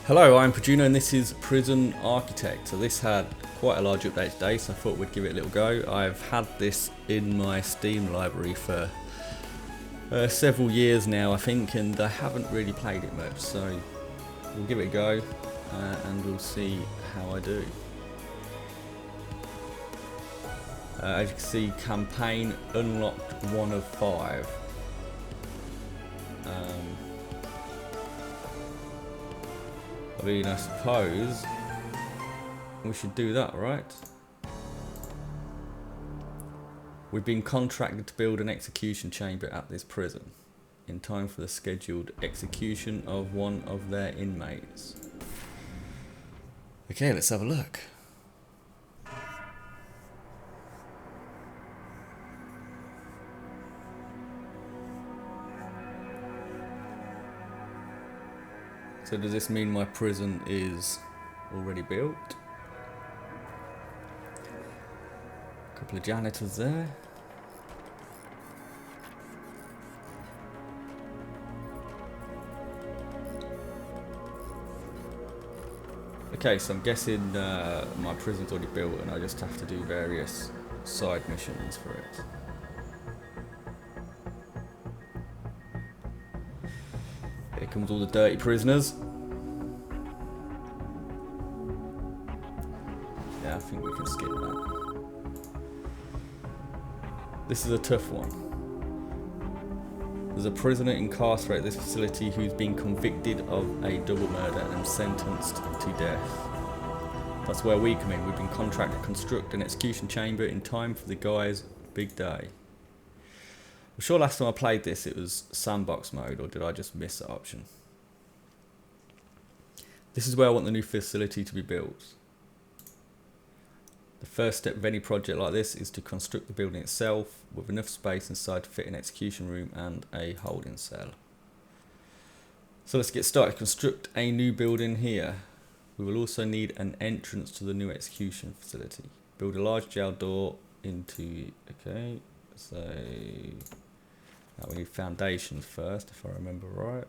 Hello, I'm Produno and this is Prison Architect. So this had quite a large update today, so I thought we'd give it a little go. I've had this in my Steam library for several years now, I think, and I haven't really played it much, so we'll give it a go and we'll see how I do. As you can see, campaign unlocked 1 of 5. I mean, I suppose we should do that, right? We've been contracted to build an execution chamber at this prison in time for the scheduled execution of one of their inmates. Okay, let's have a look. So does this mean my prison is already built? A couple of janitors there. Okay, so I'm guessing my prison's already built and I just have to do various side missions for it. Here comes all the dirty prisoners. Yeah, I think we can skip that. This is a tough one. There's a prisoner incarcerated at this facility who's been convicted of a double murder and sentenced to death. That's where we come in. We've been contracted to construct an execution chamber in time for the guy's big day. I'm sure last time I played this it was sandbox mode, or did I just miss that option? This is where I want the new facility to be built. The first step of any project like this is to construct the building itself with enough space inside to fit an execution room and a holding cell. So let's get started. Construct a new building here. We will also need an entrance to the new execution facility. Build a large jail door into... Okay, so... Now we need foundations first, if I remember right.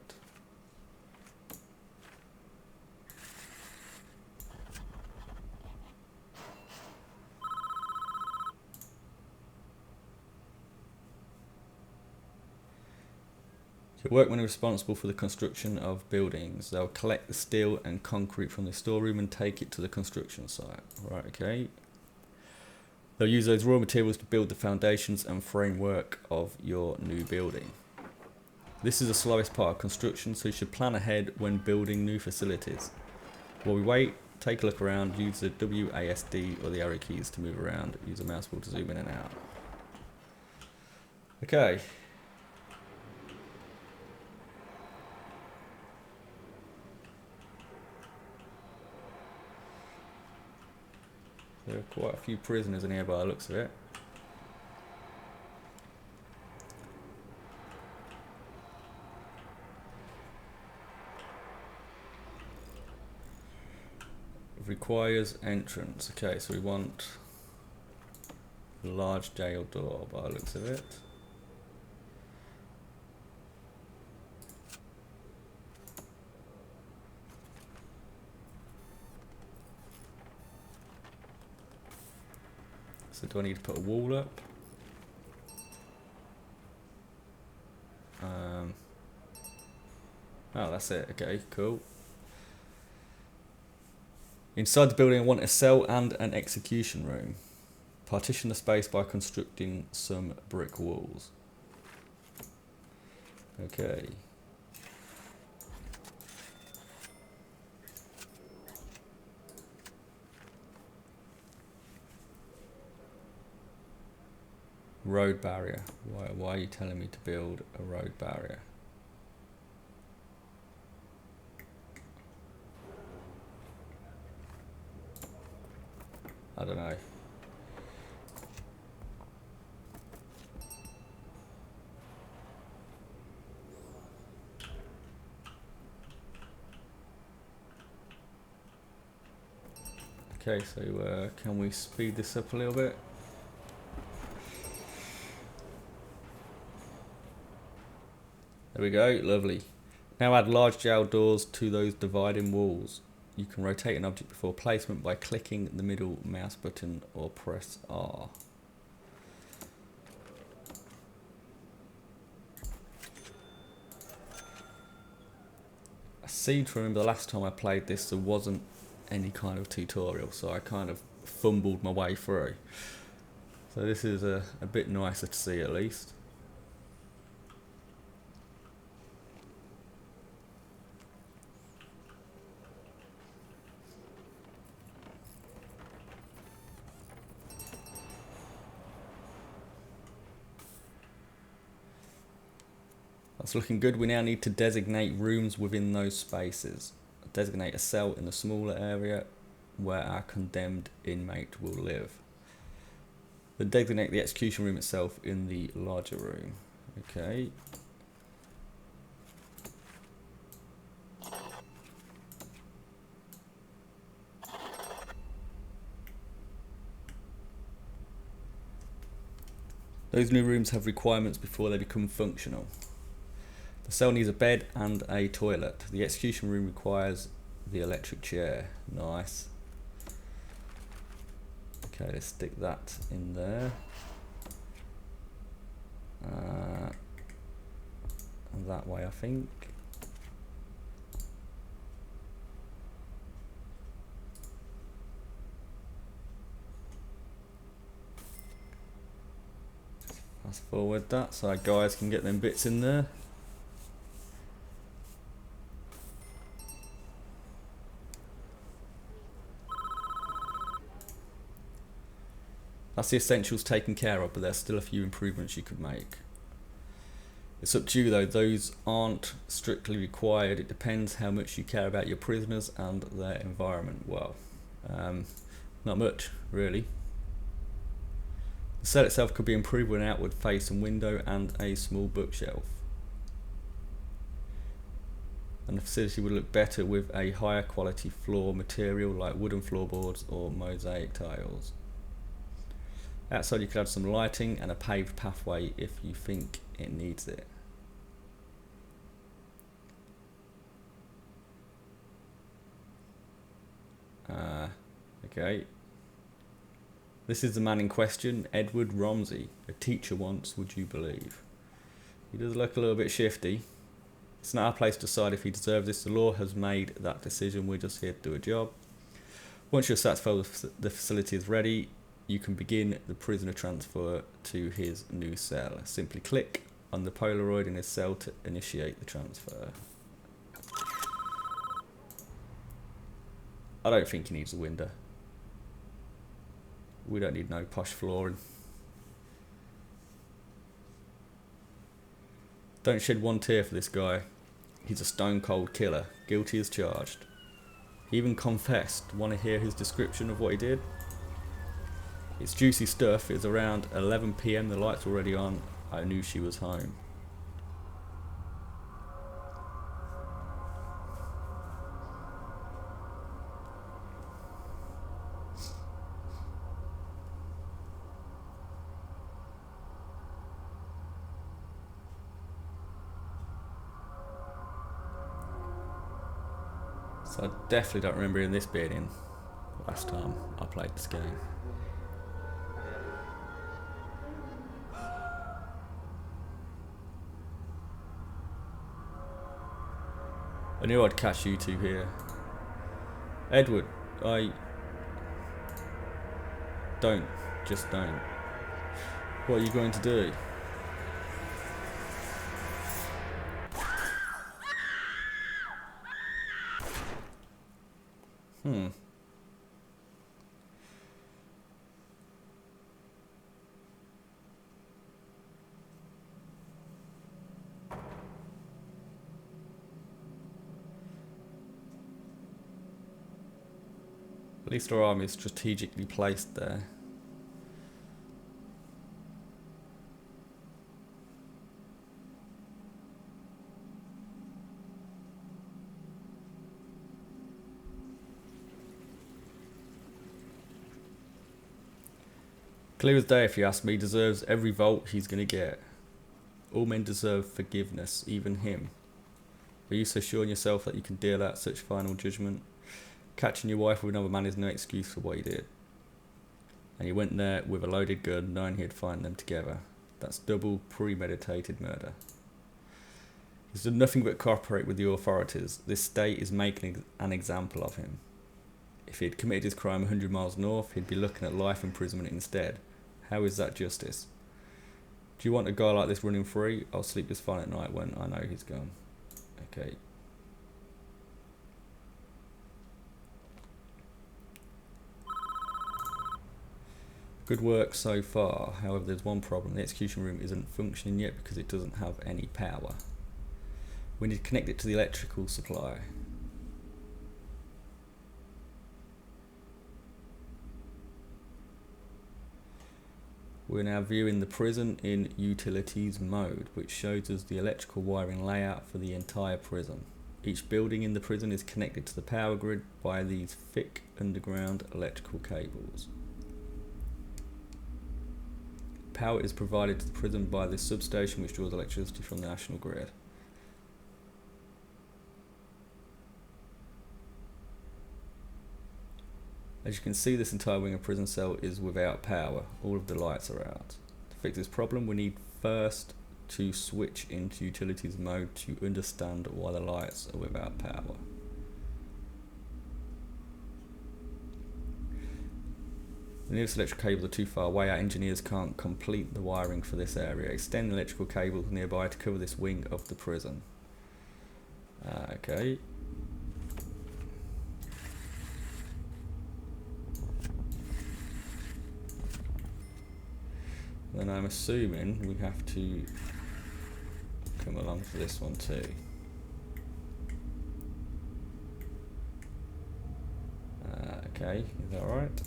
So workmen are responsible for the construction of buildings. They'll collect the steel and concrete from the storeroom and take it to the construction site. Right, okay. They'll use those raw materials to build the foundations and framework of your new building. This is the slowest part of construction, so you should plan ahead when building new facilities. While we wait, take a look around, use the WASD or the arrow keys to move around, use the mouse wheel to zoom in and out. Okay. There are quite a few prisoners in here by the looks of it. It requires entrance. Okay, so we want a large jail door by the looks of it. So do I need to put a wall up? Oh, that's it. Okay, cool. Inside the building I want a cell and an execution room. Partition the space by constructing some brick walls. Okay. Road barrier. Why are you telling me to build a road barrier? I don't know. Okay, so can we speed this up a little bit? There we go, lovely. Now add large jail doors to those dividing walls. You can rotate an object before placement by clicking the middle mouse button or press R. I seem to remember the last time I played this there wasn't any kind of tutorial, so I kind of fumbled my way through. So this is a bit nicer to see at least. That's looking good. We now need to designate rooms within those spaces. Designate a cell in the smaller area where our condemned inmate will live. Then designate the execution room itself in the larger room. Okay. Those new rooms have requirements before they become functional. The cell needs a bed and a toilet. The execution room requires the electric chair. Nice. Okay, let's stick that in there. That way, I think. Fast forward that so our guys can get them bits in there. That's the essentials taken care of, but there's still a few improvements you could make. It's up to you though, those aren't strictly required. It depends how much you care about your prisoners and their environment. Well, not much really. The cell itself could be improved with an outward facing window and a small bookshelf. And the facility would look better with a higher quality floor material like wooden floorboards or mosaic tiles. Outside you could add some lighting and a paved pathway if you think it needs it. Okay. This is the man in question, Edward Ramsey. A teacher once, would you believe? He does look a little bit shifty. It's not our place to decide if he deserves this. The law has made that decision. We're just here to do a job. Once you're satisfied the facility is ready, you can begin the prisoner transfer to his new cell. Simply click on the Polaroid in his cell to initiate the transfer. I don't think he needs a window. We don't need no posh flooring. Don't shed one tear for this guy. He's a stone cold killer, guilty as charged. He even confessed. Want to hear his description of what he did? It's juicy stuff. It's around 11 PM, the lights were already on. I knew she was home. So I definitely don't remember in this being in last time I played this game. I knew I'd catch you two here. Edward, just don't. What are you going to do? At least our army is strategically placed there. Clear as day if you ask me, deserves every volt he's going to get. All men deserve forgiveness, even him. Are you so sure in yourself that you can deal out such final judgment? Catching your wife with another man is no excuse for what he did. And he went there with a loaded gun, knowing he'd find them together. That's double premeditated murder. He's done nothing but cooperate with the authorities. This state is making an example of him. If he'd committed his crime 100 miles north, he'd be looking at life imprisonment instead. How is that justice? Do you want a guy like this running free? I'll sleep just fine at night when I know he's gone. Okay. Good work so far. However, there's one problem. The execution room isn't functioning yet because it doesn't have any power. We need to connect it to the electrical supply. We're now viewing the prison in utilities mode, which shows us the electrical wiring layout for the entire prison. Each building in the prison is connected to the power grid by these thick underground electrical cables. Power is provided to the prison by this substation, which draws electricity from the national grid. As you can see, this entire wing of prison cell is without power. All of the lights are out. To fix this problem, we need first to switch into utilities mode to understand why the lights are without power. The nearest electrical cables are too far away. Our engineers can't complete the wiring for this area. Extend the electrical cables nearby to cover this wing of the prison. Okay. Then I'm assuming we have to come along for this one too. Okay, is that right?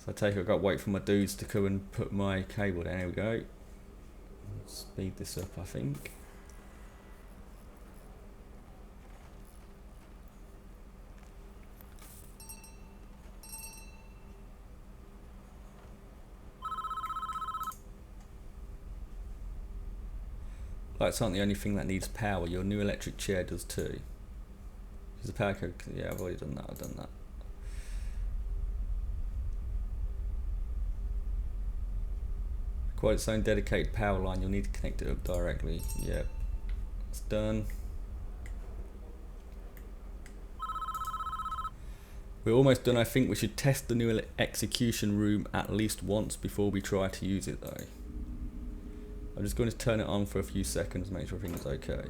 So I take it I've got to wait for my dudes to come and put my cable down. Here we go. Speed this up, I think. Lights aren't the only thing that needs power. Your new electric chair does too. Is the power code? Yeah, I've already done that. I've done that. Requires its own dedicated power line. You'll need to connect it up directly. Yep, it's done. We're almost done. I think we should test the new execution room at least once before we try to use it though. I'm just going to turn it on for a few seconds, make sure everything's okay.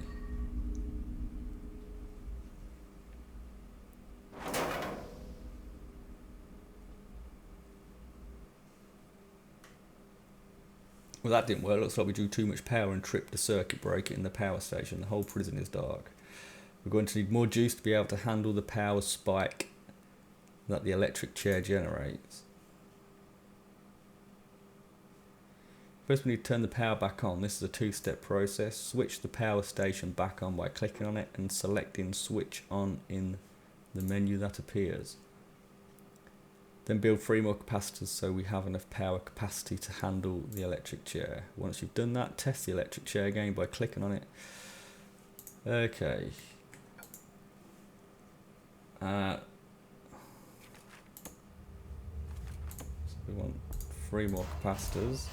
Well, that didn't work. Looks like we drew too much power and tripped the circuit breaker in the power station. The whole prison is dark. We're going to need more juice to be able to handle the power spike that the electric chair generates. First we need to turn the power back on. This is a two-step process. Switch the power station back on by clicking on it and selecting switch on in the menu that appears. Then build 3 more capacitors so we have enough power capacity to handle the electric chair. Once you've done that, test the electric chair again by clicking on it. Okay. So we want 3 more capacitors.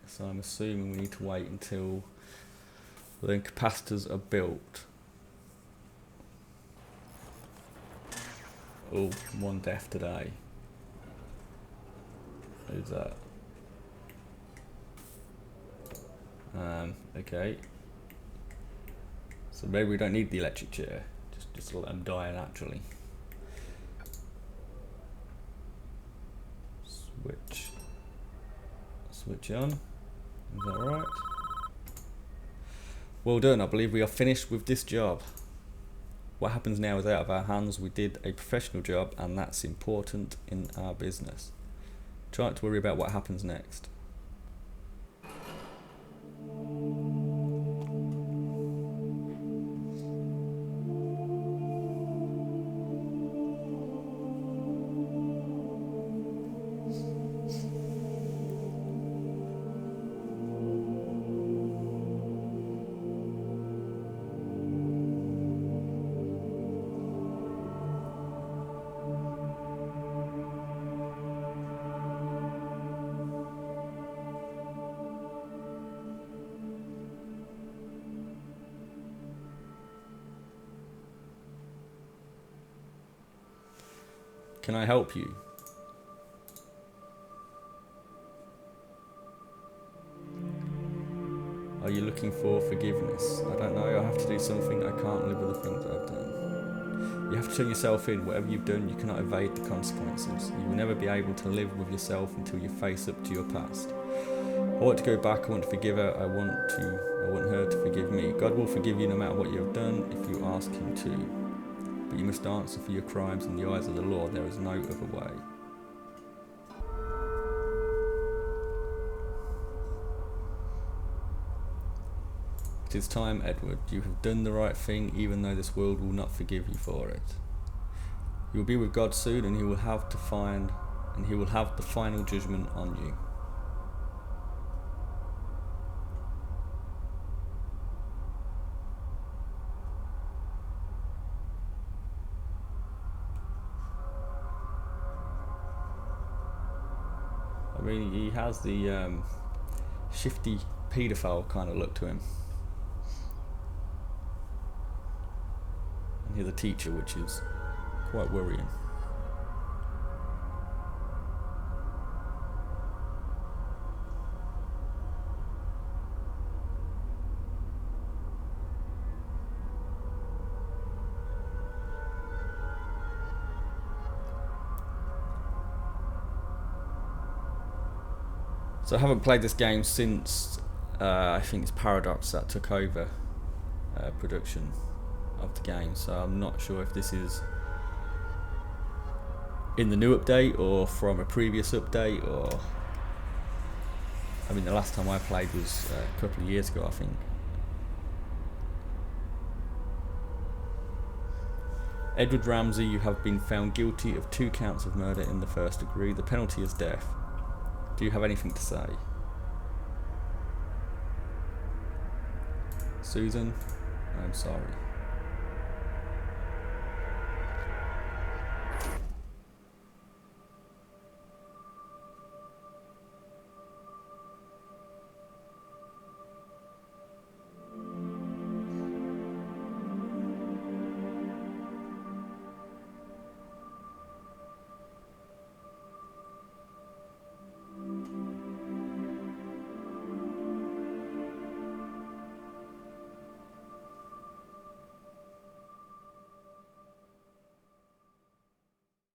So I'm assuming we need to wait until the capacitors are built. Oh, 1 death today. Who's that? Okay. So maybe we don't need the electric chair. Just let them die naturally. Switch on. Is that right? Well done. I believe we are finished with this job. What happens now is out of our hands. We did a professional job, and that's important in our business. Try not to worry about what happens next. Can I help you? Are you looking for forgiveness? I don't know. I have to do something. I can't live with the things I've done. You have to turn yourself in. Whatever you've done, you cannot evade the consequences. You will never be able to live with yourself until you face up to your past. I want to go back. I want to forgive her. I want her to forgive me. God will forgive you no matter what you have done if you ask Him to. But you must answer for your crimes in the eyes of the Lord. There is no other way. It is time, Edward. You have done the right thing, even though this world will not forgive you for it. You will be with God soon, and He will have the final judgment on you. I mean, he has the shifty paedophile kind of look to him. And he's a teacher, which is quite worrying. So I haven't played this game since I think it's Paradox that took over production of the game, so I'm not sure if this is in the new update or from a previous update, or I mean the last time I played was a couple of years ago, I think. Edward Ramsey, you have been found guilty of 2 counts of murder in the 1st degree. The penalty is death. Do you have anything to say? Susan, I'm sorry.